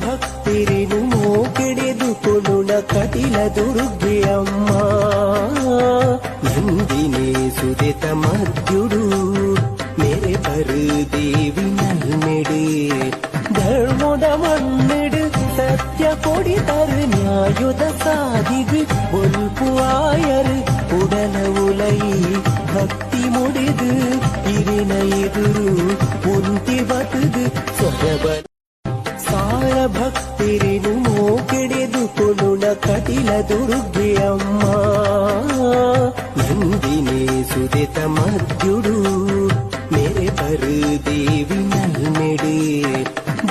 ಭಕ್ತಿರಿನು ಮೋಕೆಡೆದುಕೊಳ್ಳುಣ ಕಟಿಲ ದುರ್ಗೆ ಅಮ್ಮ ನಂದಿನೇ ಸುದೆತ ಮಧ್ಯುಡು ಮೇರೆ ಬರು ದೇವಿ ನಲ್ಮೆಡೆ ಧರ್ಮದ ಮಣ್ಣೆಡು ಸತ್ಯ ಕೊಡಿ ತರು ನ್ಯಾಯುದ ಸಾಧಿಗು ಒಲ್ಪು ಆಯರು ಉಡಲ ಉಲೈ ಭಕ್ತಿ ಮುಡಿದು ಇರಿನ ಎದುರು ಉಂಟಿ ಬತದು ಸೊರಬ ಸಾರ ಭಕ್ತಿರಿನು ಮೋಕೆಡೆದುಕೊಳ್ಳುಣ ಕಟಿಲ ದುರ್ಗೆ ಅಮ್ಮ ನಂದಿನೇ ಸುದೆತ ಮಧ್ಯುಡು ಮೇರೆ ಬರು ದೇವಿ ನಲ್ಮೆಡೆ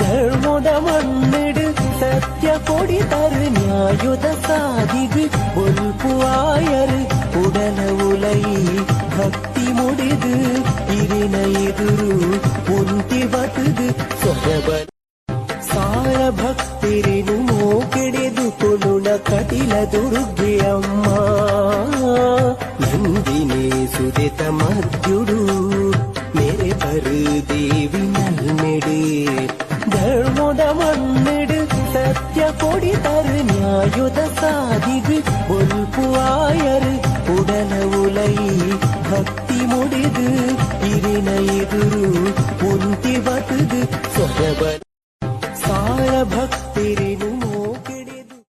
ಧರ್ಮದ ಮಣ್ಣೆಡು ಸತ್ಯ ಕೊಡಿ ತರು ನ್ಯಾಯುದ ಸಾಧಿಗು ಒಲ್ಪು ಆಯರು ಉಡಲ ಉಲೈ ಭಕ್ತಿ ಮುಡಿದು ಇರಿನ ಎದುರು ಉಂಟಿ ಬತದು ಸೊರಬ ಸಾರ ಭಕ್ತಿರಿನು ಮೋಕೆಡೆದುಕೊಳ್ಳುಣ ಕಟಿಲ ದುರ್ಗೆ ಅಮ್ಮ ನಂದಿನೇ ಸುದೆತ ಮಧ್ಯುಡು ಮೇರೆ ಬರು ದೇವಿ ನಲ್ಮೆಡೆ ಧರ್ಮದ ಮಣ್ಣೆಡು ಸತ್ಯ ಕೊಡಿ ತರು ನ್ಯಾಯುದ ಸಾಧಿಗು ಒಲ್ಪು ಆಯರು ಉಡಲ ಉಲೈ ಭಕ್ತಿ ಮುಡಿದು ಇರಿನ ಎದುರು ಉಂಟಿ ಬತದು ಸೊರಬ ಸಾರ ಭಕ್ತಿರಿ